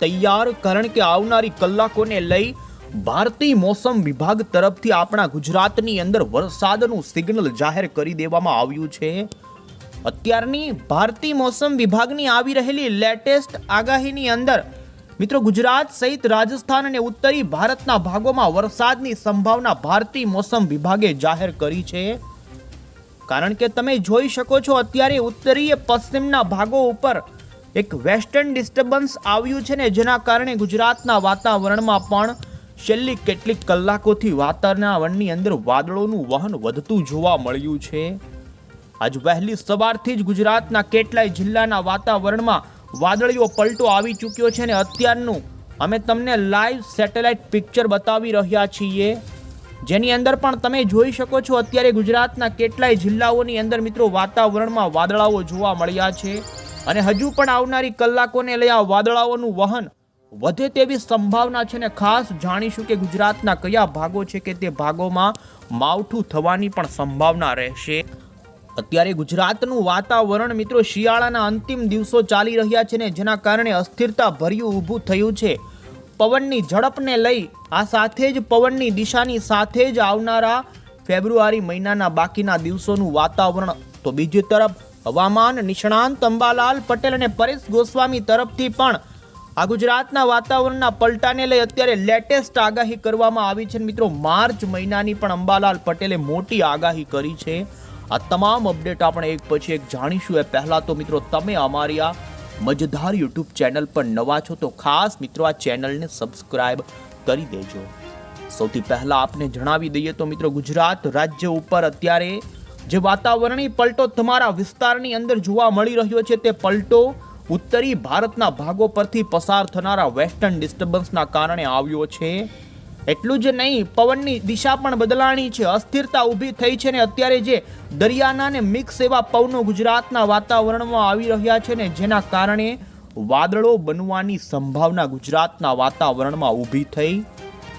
તૈયાર, કારણ કે આવનારી કલાકોને લઈ ભારતીય મોસમ વિભાગ તરફથી આપણા ગુજરાતની અંદર વરસાદનું સિગ્નલ જાહેર કરી દેવામાં આવ્યું છે। અત્યારની ભારતીય મોસમ વિભાગની આવી રહેલી લેટેસ્ટ આગાહીની અંદર મિત્રો ગુજરાત સહિત રાજસ્થાન અને ઉત્તરી ભારતના ભાગોમાં વરસાદની સંભાવના ભારતીય મોસમ વિભાગે જાહેર કરી છે। કારણ કે તમે જોઈ શકો છો અત્યારે ઉત્તરીય પશ્ચિમના ભાગો ઉપર એક વેસ્ટર્ન ડિસ્ટર્બન્સ આવ્યું છે ને, જેના કારણે ગુજરાતના વાતાવરણમાં પણ છેલ્લી કેટલીક કલાકોથી વાતાવરણની અંદર વાદળોનું વહન વધતું જોવા મળ્યું છે। આજ વહેલી સવારથી જ ગુજરાતના કેટલાય જિલ્લાના વાતાવરણમાં વાદળીઓ પલટો આવી ચૂક્યો છે અને અત્યારનું અમે તમને લાઈવ સેટેલાઇટ પિક્ચર બતાવી રહ્યા છીએ, જેની અંદર પણ તમે જોઈ શકો છો અત્યારે ગુજરાતના કેટલાય જિલ્લાઓની અંદર મિત્રો વાતાવરણમાં વાદળાઓ જોવા મળ્યા છે અને હજુ પણ આવનારી કલાકોને લઈ આ વાદળાઓનું વહન વધે તેવી સંભાવના છે ને ખાસ જાણીશું કે ગુજરાતના કયા ભાગો છે કે તે ભાગોમાં માવઠું થવાની પણ સંભાવના રહેશે। અત્યારે ગુજરાતનું વાતાવરણ મિત્રો શિયાળાના અંતિમ દિવસો ચાલી રહ્યા છે ને, જેના કારણે અસ્થિરતા ભર્યું ઊભું થયું છે। પવનની ઝડપને લઈ આ સાથે જ પવનની દિશાની સાથે જ આવનારા ફેબ્રુઆરી મહિનાના બાકીના દિવસોનું વાતાવરણ તો બીજી તરફ હવામાન નિષ્ણાંત અંબાલાલ પટેલ અને પરેશ ગોસ્વામી તરફથી પણ આ ગુજરાતના વાતાવરણના પલટાને લઈ અત્યારે લેટેસ્ટ આગાહી કરવામાં આવી છે। મિત્રો માર્ચ મહિનાની પણ અંબાલાલ પટેલે મોટી આગાહી કરી છે। આ તમામ અપડેટ આપણે એક પછી એક જાણીશું। એ પહેલા તો મિત્રો તમે અમારી આ મજેદાર યુટ્યુબ ચેનલ પર નવા છો તો ખાસ મિત્રો આ ચેનલને સબસ્ક્રાઇબ કરી દેજો। સૌથી પહેલા આપને જણાવી દઈએ તો મિત્રો ગુજરાત રાજ્ય ઉપર અત્યારે જે વાતાવરણીય પલટો તમારા વિસ્તારની અંદર જોવા મળી રહ્યો છે તે પલટો ઉત્તરી ભારતના ભાગો પરથી પસાર થનારા વેસ્ટર્ન ડિસ્ટર્બન્સના કારણે આવ્યો છે। એટલું જ નહીં, પવનની દિશા પણ બદલાણી છે, અસ્થિરતા ઊભી થઈ છે ને અત્યારે જે દરિયાના ને મિક્સ એવા પવનો ગુજરાતના વાતાવરણમાં આવી રહ્યા છે ને, જેના કારણે વાદળો બનવાની સંભાવના ગુજરાતના વાતાવરણમાં ઊભી થઈ,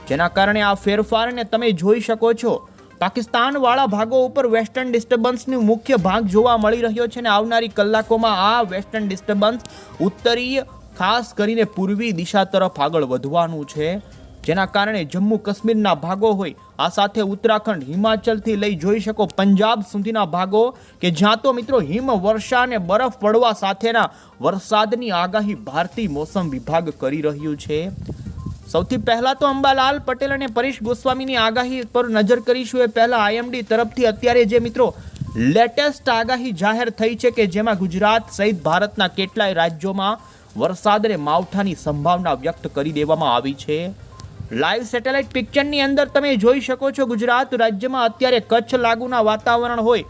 જેના કારણે આ ફેરફારને તમે જોઈ શકો છો। પાકિસ્તાન વાળા ભાગો ઉપર વેસ્ટર્ન ડિસ્ટર્બન્સનો મુખ્ય ભાગ જોવા મળી રહ્યો છે ને આવનારી કલાકોમાં આ વેસ્ટર્ન ડિસ્ટર્બન્સ ઉત્તરીય ખાસ કરીને પૂર્વી દિશા તરફ આગળ વધવાનું છે, જેના કારણે જમ્મુ કાશ્મીરના ભાગો હોય આ સાથે ઉત્તરાખંડ હિમાચલથી લઈ જોઈ શકો પંજાબ સુધીના ભાગો કે જ્યાં તો મિત્રો હિમ વર્ષા અને બરફ પડવા સાથેના વરસાદની આગાહી ભારતીય મોસમ વિભાગ કરી રહ્યું છે। સૌથી પહેલા તો અંબાલાલ પટેલ અને પરેશ ગોસ્વામીની આગાહી પર નજર કરીશું। એ પહેલા આઈએમડી તરફથી અત્યારે જે મિત્રો લેટેસ્ટ આગાહી જાહેર થઈ છે કે જેમાં ગુજરાત સહિત ભારતના કેટલાય રાજ્યોમાં વરસાદ અને માવઠાની સંભાવના વ્યક્ત કરી દેવામાં આવી છે। લાઈવ સેટેલાઇટ પિક્ચરની અંદર તમે જોઈ શકો છો ગુજરાત રાજ્યમાં અત્યારે કચ્છ લાગુના વાતાવરણ હોય,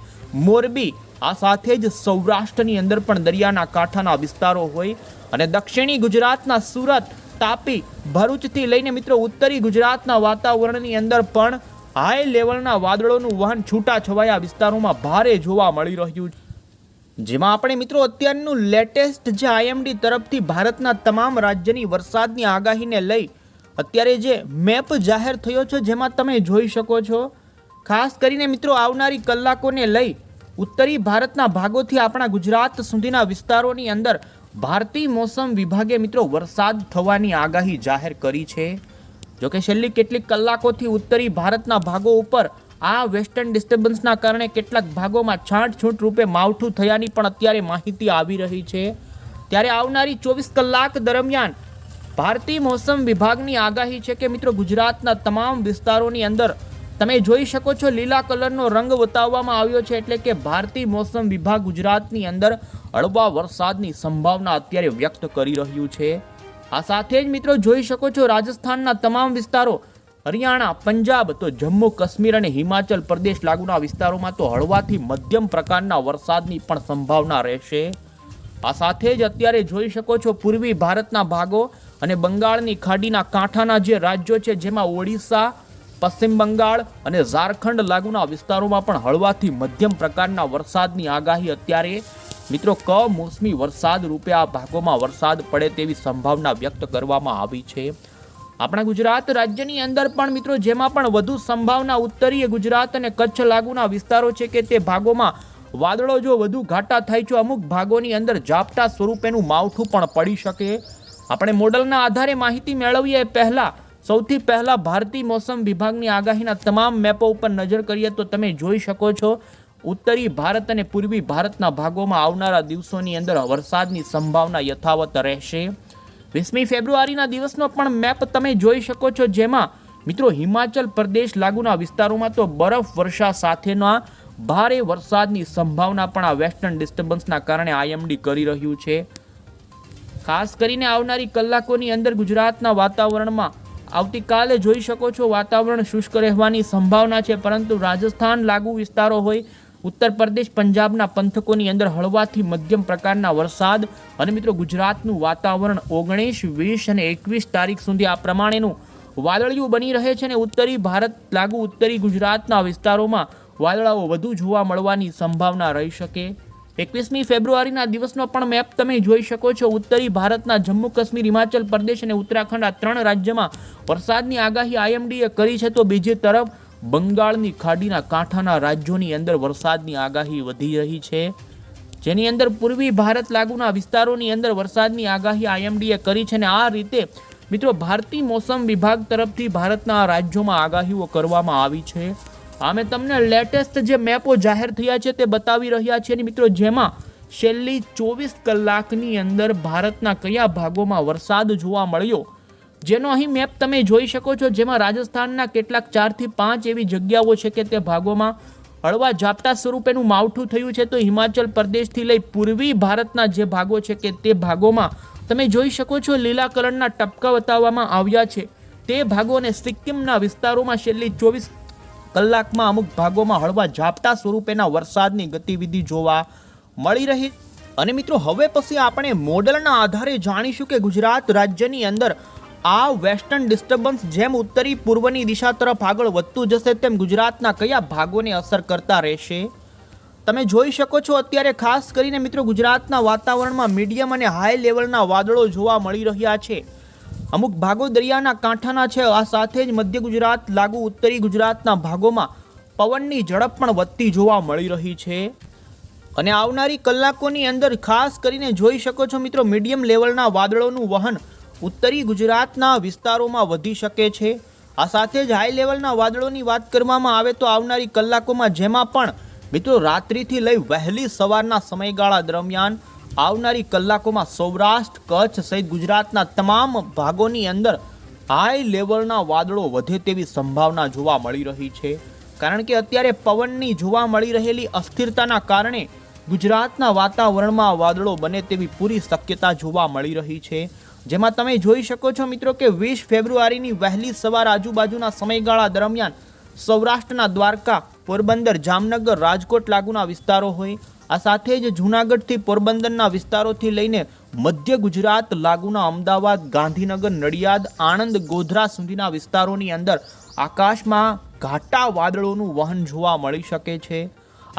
મોરબી આ સાથે જ સૌરાષ્ટ્રની અંદર પણ દરિયાના કાંઠાના વિસ્તારો હોય અને દક્ષિણી ગુજરાતના સુરત, તાપી, ભરૂચથી લઈને મિત્રો ઉત્તરી ગુજરાતના વાતાવરણની અંદર પણ હાઈ લેવલના વાદળોનું વહન છૂટાછવાયા વિસ્તારોમાં ભારે જોવા મળી રહ્યું છે, જેમાં આપણે મિત્રો અત્યારનું લેટેસ્ટ જે આઈએમડી તરફથી ભારતના તમામ રાજ્યની વરસાદની આગાહીને લઈ અત્યારે જે મેપ જાહેર થયો છે, જેમાં તમે જોઈ શકો છો ખાસ કરીને મિત્રો આવનારી કલાકોને લઈ ઉત્તરી ભારતના ભાગોથી આપણા ગુજરાત સુધીના વિસ્તારોની અંદર ભારતીય મોસમ વિભાગે મિત્રો વરસાદ થવાની આગાહી જાહેર કરી છે। જોકે છેલ્લી કેટલીક કલાકોથી ઉત્તરી ભારતના ભાગો ઉપર આ વેસ્ટર્ન ડિસ્ટર્બન્સના કારણે કેટલાક ભાગોમાં છાંટછૂટ રૂપે માવઠું થયાની પણ અત્યારે માહિતી આવી રહી છે। ત્યારે આવનારી 24 કલાક દરમિયાન ભારતીય મોસમ વિભાગની આગાહી છે કે મિત્રો ગુજરાતના તમામ વિસ્તારોની અંદર તમે જોઈ શકો છો લીલા કલરનો રંગ બતાવવામાં આવ્યો છે, એટલે કે ભારતીય મોસમ વિભાગ ગુજરાતની અંદર હળવા વરસાદની સંભાવના અત્યારે વ્યક્ત કરી રહ્યું છે। આ સાથે જ મિત્રો જોઈ શકો છો રાજસ્થાનના તમામ વિસ્તારો, હરિયાણા, પંજાબ તો જમ્મુ કાશ્મીર અને હિમાચલ પ્રદેશ લાગુના વિસ્તારોમાં તો હળવાથી મધ્યમ પ્રકારના વરસાદની પણ સંભાવના રહેશે। આ સાથે જ અત્યારે જોઈ શકો છો પૂર્વી ભારતના ભાગો અને બંગાળની ખાડીના કાંઠાના જે રાજ્યો છે જેમાં ઓડિશા, પશ્ચિમ બંગાળ અને ઝારખંડ લાગુના વિસ્તારોમાં પણ હળવાથી મધ્યમ પ્રકારના વરસાદની આગાહી અત્યારે મિત્રો કમોસમી વરસાદ રૂપે આ ભાગોમાં વરસાદ પડે તેવી સંભાવના વ્યક્ત કરવામાં આવી છે। આપણા ગુજરાત રાજ્યની અંદર પણ મિત્રો જેમાં પણ વધુ સંભાવના ઉત્તરીય ગુજરાત અને કચ્છ લાગુના વિસ્તારો છે કે તે ભાગોમાં વાદળો જો વધુ ઘાટા થાય છે, અમુક ભાગોની અંદર ઝાપટા સ્વરૂપેનું માવઠું પણ પડી શકે, આપણે મોડલના આધારે માહિતી મેળવીએ પહેલા સૌથી પહેલા ભારતીય મોસમ વિભાગની આગાહીના તમામ મેપો ઉપર નજર કરીએ તો તમે જોઈ શકો છો ઉત્તરી ભારત અને પૂર્વી ભારતના ભાગોમાં આવનારા દિવસોની અંદર વરસાદની સંભાવના યથાવત રહેશે. 20મી ફેબ્રુઆરીના દિવસનો પણ મેપ તમે જોઈ શકો છો, જેમાં મિત્રો હિમાચલ પ્રદેશ લાગુના વિસ્તારોમાં તો બરફ વર્ષા સાથેના ભારે વરસાદની સંભાવના પણ આ વેસ્ટર્ન ડિસ્ટર્બન્સના કારણે આઈએમડી કરી રહ્યું છે. ખાસ કરીને આવનારી કલાકોની અંદર ગુજરાતના વાતાવરણમાં આવતીકાલે જોઈ શકો છો વાતાવરણ શુષ્ક રહેવાની સંભાવના છે, પરંતુ રાજસ્થાન લાગુ વિસ્તારો હોય, ઉત્તર પ્રદેશ પંજાબના પંથકોની અંદર હળવાથી મધ્યમ પ્રકારના વરસાદ અને મિત્રો ગુજરાતનું વાતાવરણ 19, 20 અને 21 તારીખ સુધી આ પ્રમાણેનું વાદળિયું બની રહે છે અને ઉત્તરી ભારત લાગુ ઉત્તરી ગુજરાતના વિસ્તારોમાં વાદળાઓ વધુ જોવા મળવાની સંભાવના રહી શકે. 21મી ફેબ્રુઆરીના દિવસનો પણ મેપ તમે જોઈ શકો છો. ઉત્તરી ભારતના જમ્મુ કાશ્મીર, હિમાચલ પ્રદેશ અને ઉત્તરાખંડ આ 3 રાજ્યમાં વરસાદની આગાહી આઈએમડીએ કરી છે, તો બીજી તરફ બંગાળની ખાડીના કાંઠાના રાજ્યોની અંદર વરસાદની આગાહી વધી રહી છે, જેની અંદર પૂર્વી ભારત લાગુના વિસ્તારોની અંદર વરસાદની આગાહી આઈએમડીએ કરી છે. અને આ રીતે મિત્રો ભારતીય મોસમ વિભાગ તરફથી ભારતના રાજ્યોમાં આગાહીઓ કરવામાં આવી છે. અમે તમને લેટેસ્ટ જે મેપો જાહેર થયા છે તે બતાવી રહ્યા છીએ મિત્રો, જેમાં છેલ્લી 24 કલાકની અંદર ભારતના કયા ભાગોમાં વરસાદ જોવા મળ્યો, જેનો અહીં મેપ તમે જોઈ શકો છો, જેમાં રાજસ્થાનના કેટલાક 4 થી 5 એવી જગ્યાઓ છે કે તે ભાગોમાં હળવા ઝાપટા સ્વરૂપેનું માવઠું થયું છે. તો હિમાચલ પ્રદેશથી લઈ પૂર્વી ભારતના જે ભાગો છે કે તે ભાગોમાં તમે જોઈ શકો છો લીલા કલરના ટપકા બતાવવામાં આવ્યા છે. તે ભાગો અને સિક્કિમના વિસ્તારોમાં છેલ્લી 24 કલાકમાં અમુક ભાગોમાં હળવા ઝાપટા સ્વરૂપેના વરસાદની ગતિવિધિ જોવા મળી રહી. અને મિત્રો હવે પછી આપણે મોડલના આધારે જાણીશું કે ગુજરાત રાજ્યની અંદર આ વેસ્ટર્ન ડિસ્ટર્બન્સ જેમ ઉત્તરી પૂર્વની દિશા તરફ આગળ વધતું જશે તેમ ગુજરાતના કયા ભાગોને અસર કરતા રહેશે. તમે જોઈ શકો છો અત્યારે ખાસ કરીને મિત્રો ગુજરાતના વાતાવરણમાં મીડિયમ અને હાઈ લેવલના વાદળો જોવા મળી રહ્યા છે. અમુક ભાગો દરિયાના કાંઠાના છે. આ સાથે જ મધ્ય ગુજરાત લાગુ ઉત્તરી ગુજરાતના ભાગોમાં પવનની ઝડપ પણ વધતી જોવા મળી રહી છે. અને આવનારી કલાકોની અંદર ખાસ કરીને જોઈ શકો છો મિત્રો મીડિયમ લેવલના વાદળોનું વહન ઉત્તરી ગુજરાતના વિસ્તારોમાં વધી શકે છે. આ સાથે જ હાઈ લેવલના વાદળોની વાત કરવામાં આવે તો આવનારી કલાકોમાં જેમાં પણ મિત્રો રાત્રિથી લઈ વહેલી સવારના સમયગાળા દરમિયાન આવનારી કલાકોમાં સૌરાષ્ટ્ર, કચ્છ સહિત ગુજરાતના તમામ ભાગોની અંદર હાઈ લેવલના વાદળો વધે તેવી સંભાવના જોવા મળી રહી છે. કારણ કે અત્યારે પવનની જોવા મળી રહેલી અસ્થિરતાના કારણે ગુજરાતના વાતાવરણમાં વાદળો બને તેવી પૂરી શક્યતા જોવા મળી રહી છે. જેમાં તમે જોઈ શકો છો મિત્રો કે 20 ફેબ્રુઆરીની વહેલી સવાર આજુબાજુના સમયગાળા દરમિયાન સૌરાષ્ટ્રના દ્વારકા, પોરબંદર, જામનગર, રાજકોટ લાગુના વિસ્તારો હોય, આ સાથે જ જૂનાગઢથી પોરબંદરના વિસ્તારોથી લઈને મધ્ય ગુજરાત લાગુના અમદાવાદ, ગાંધીનગર, નડિયાદ, આણંદ, ગોધરા સુધીના વિસ્તારોની અંદર આકાશમાં ઘાટા વાદળોનું વહન જોવા મળી શકે છે.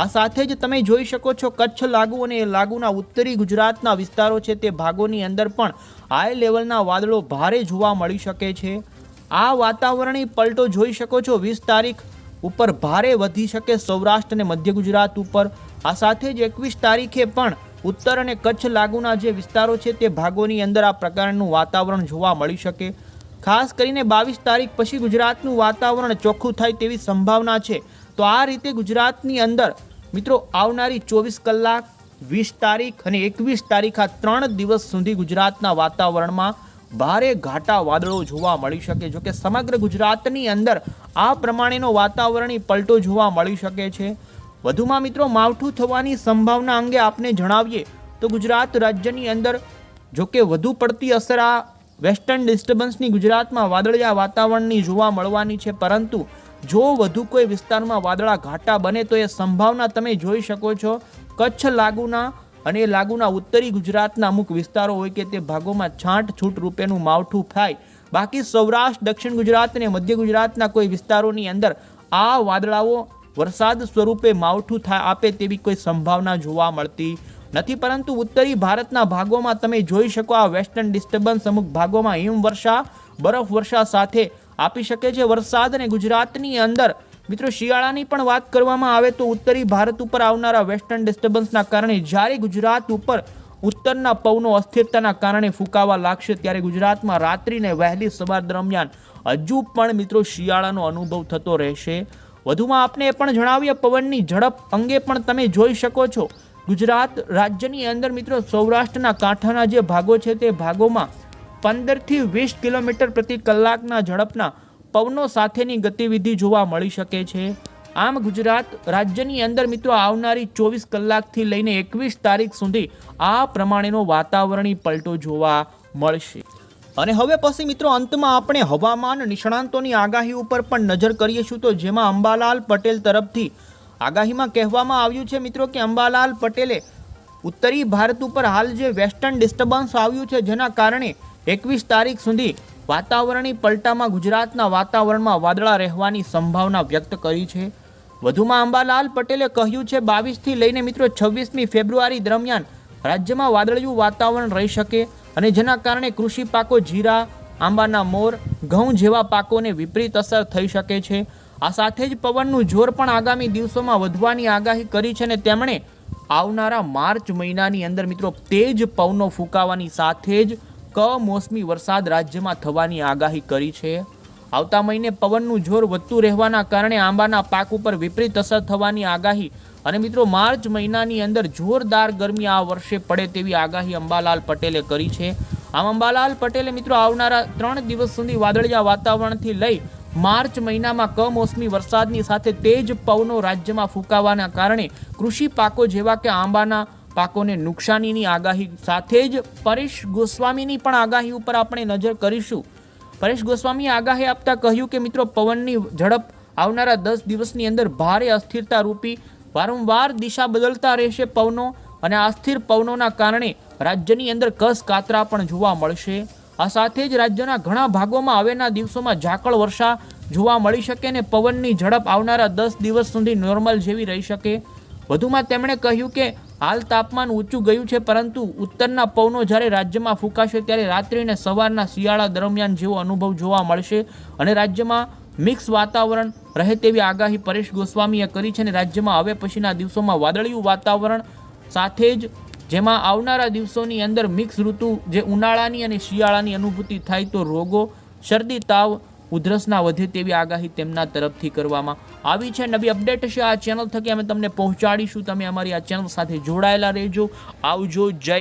આ સાથે જ તમે જોઈ શકો છો કચ્છ લાગુ અને લાગુના ઉત્તરી ગુજરાતના વિસ્તારો છે તે ભાગોની અંદર પણ હાઈ લેવલના વાદળો ભારે જોવા મળી શકે છે. આ વાતાવરણીય પલટો જોઈ શકો છો 20 તારીખ ઉપર ભારે વધી શકે સૌરાષ્ટ્ર અને મધ્ય ગુજરાત ઉપર. આ સાથે જ 21 તારીખે પણ ઉત્તર અને કચ્છ લાગુના જે વિસ્તારો છે તે ભાગોની અંદર આ પ્રકારનું વાતાવરણ જોવા મળી શકે. ખાસ કરીને 22 તારીખ પછી ગુજરાતનું વાતાવરણ ચોખ્ખું થાય તેવી સંભાવના છે. તો આ રીતે ગુજરાતની અંદર મિત્રો આવનારી 24 કલાક, 20 તારીખ અને 21 તારીખ આ 3 દિવસ સુધી ગુજરાતના વાતાવરણમાં ભારે ઘાટા વાદળો જોવા મળી શકે. જો કે સમગ્ર ગુજરાતની અંદર આ પ્રમાણેનો વાતાવરણીય પલટો જોવા મળી શકે છે. વધુમાં મિત્રો માવઠું થવાની સંભાવના અંગે આપને જણાવીએ તો ગુજરાત રાજ્યની અંદર જો કે વધુ પડતી અસર આ વેસ્ટર્ન ડિસ્ટર્બન્સની ગુજરાતમાં વાદળિયા વાતાવરણની જોવા મળવાની છે, પરંતુ જો વધુ કોઈ વિસ્તારમાં વાદળા ઘાટા બને તો એ સંભાવના તમે જોઈ શકો છો કચ્છ લાગુના અને લાગુના ઉત્તરી ગુજરાતના અમુક વિસ્તારો હોય કે તે ભાગોમાં છાંટછૂટ રૂપેનું માવઠું થાય. બાકી સૌરાષ્ટ્ર, દક્ષિણ ગુજરાત અને મધ્ય ગુજરાતના કોઈ વિસ્તારોની અંદર આ વાદળાઓ વરસાદ સ્વરૂપે માવઠું આપે તેવી કોઈ સંભાવના જોવા મળતી નથી. પરંતુ ઉત્તરી ભારતના ભાગોમાં તમે જોઈ શકો આ વેસ્ટર્ન ડિસ્ટર્બન્સ અમુક ભાગોમાં હિમવર્ષા, બરફ વર્ષા સાથે આપી શકે છે વરસાદ. અને ગુજરાતની અંદર મિત્રો શિયાળાની પણ વાત કરવામાં આવે તો ઉત્તરી ભારત ઉપર આવનારા વેસ્ટર્ન ડિસ્ટર્બન્સના કારણે જ્યારે ગુજરાત ઉપર ઉત્તરના પવનો અસ્થિરતાના કારણે ફૂંકાવા લાગશે, ત્યારે ગુજરાતમાં રાત્રિને વહેલી સવાર દરમિયાન હજુ પણ મિત્રો શિયાળાનો અનુભવ થતો રહેશે. વધુમાં આપને એ પણ જણાવીએ, પવનની ઝડપ અંગે પણ તમે જોઈ શકો છો. ગુજરાત રાજ્યની અંદર મિત્રો સૌરાષ્ટ્રના કાંઠાના જે ભાગો છે તે ભાગોમાં 15 થી 20 કિલોમીટર પ્રતિ કલાકના ઝડપના પવનો સાથેની ગતિવિધિ જોવા મળી શકે છે. આમ ગુજરાત રાજ્યની અંદર મિત્રો આવનારી 24 કલાકથી લઈને 21 તારીખ સુધી આ પ્રમાણેનો વાતાવરણીય પલટો જોવા મળશે. અને હવે પછી મિત્રો અંતમાં આપણે હવામાન નિષ્ણાંતોની આગાહી ઉપર પણ નજર કરીશું, તો જેમાં અંબાલાલ પટેલ તરફથી આગાહીમાં કહેવામાં આવ્યું છે મિત્રો કે અંબાલાલ પટેલે ઉત્તરી ભારત ઉપર હાલ જે વેસ્ટર્ન ડિસ્ટર્બન્સ આવ્યું છે, જેના કારણે 21 તારીખ સુધી વાતાવરણીય પલટામાં ગુજરાતના વાતાવરણમાં વાદળા રહેવાની સંભાવના વ્યક્ત કરી છે. વધુમાં અંબાલાલ પટેલે કહ્યું છે 22 થી લઈને મિત્રો 26મી ફેબ્રુઆરી દરમિયાન રાજ્યમાં વાદળિયું વાતાવરણ રહી શકે અને જેના કારણે કૃષિ પાકો જીરા, આંબાના મોર, ઘઉં જેવા પાકોને વિપરીત અસર થઈ શકે છે. આ સાથે જ પવનનું જોર પણ આગામી દિવસોમાં વધવાની આગાહી કરી છે અને તેમણે આવનારા માર્ચ મહિનાની અંદર મિત્રો તેજ પવનો ફૂંકાવાની સાથે જ કમોસમી વરસાદ રાજ્યમાં થવાની આગાહી કરી છે. આવતા મહિને પવનનું જોર વધતું રહેવાના કારણે આંબાના પાક ઉપર વિપરીત અસર થવાની આગાહી અને મિત્રો માર્ચ મહિનાની અંદર જોરદાર ગરમી આ વર્ષે પડે તેવી આગાહી અંબાલાલ પટેલે કરી છે. આમ અંબાલાલ પટેલે મિત્રો આવનારા 3 દિવસ સુધી વાદળિયા વાતાવરણથી લઈ માર્ચ મહિનામાં કમોસમી વરસાદની સાથે તેજ પવનો રાજ્યમાં ફૂંકાવાના કારણે કૃષિ પાકો જેવા કે આંબાના પાકોને નુકસાનીની આગાહી સાથે જ પરેશ ગોસ્વામીની પણ આગાહી ઉપર આપણે નજર કરીશું. પરેશ ગોસ્વામીએ આગાહી આપતા કહ્યું કે મિત્રો પવનની ઝડપ આવનારા 10 દિવસની અંદર ભારે અસ્થિરતા રૂપી વારંવાર દિશા બદલતા રહેશે પવનો, અને આ અસ્થિર પવનોના કારણે રાજ્યની અંદર કસ કાતરા પણ જોવા મળશે. આ સાથે જ રાજ્યના ઘણા ભાગોમાં હવેના દિવસોમાં ઝાકળ વર્ષા જોવા મળી શકે અને પવનની ઝડપ આવનારા 10 દિવસ સુધી નોર્મલ જેવી રહી શકે. વધુમાં તેમણે કહ્યું કે હાલ તાપમાન ઊંચું ગયું છે, પરંતુ ઉત્તરના પવનો જ્યારે રાજ્યમાં ફૂંકાશે ત્યારે રાત્રિ અને સવારના શિયાળા દરમિયાન જેવો અનુભવ જોવા મળશે અને રાજ્યમાં મિક્સ વાતાવરણ રહે તેવી આગાહી પરેશ ગોસ્વામીએ કરી છે. અને રાજ્યમાં હવે પછીના દિવસોમાં વાદળિયું વાતાવરણ સાથે જ જેમાં આવનારા દિવસોની અંદર મિક્સ ઋતુ જે ઉનાળાની અને શિયાળાની અનુભૂતિ થાય, તો રોગો, શરદી, તાવ, ઉધરસના વધે તેવી આગાહી તેમના તરફથી કરવામાં આવી છે. નવી અપડેટ છે આ ચેનલ થકી અમે તમને પહોંચાડીશું. તમે અમારી આ ચેનલ સાથે જોડાયેલા રહેજો. આવજો. જય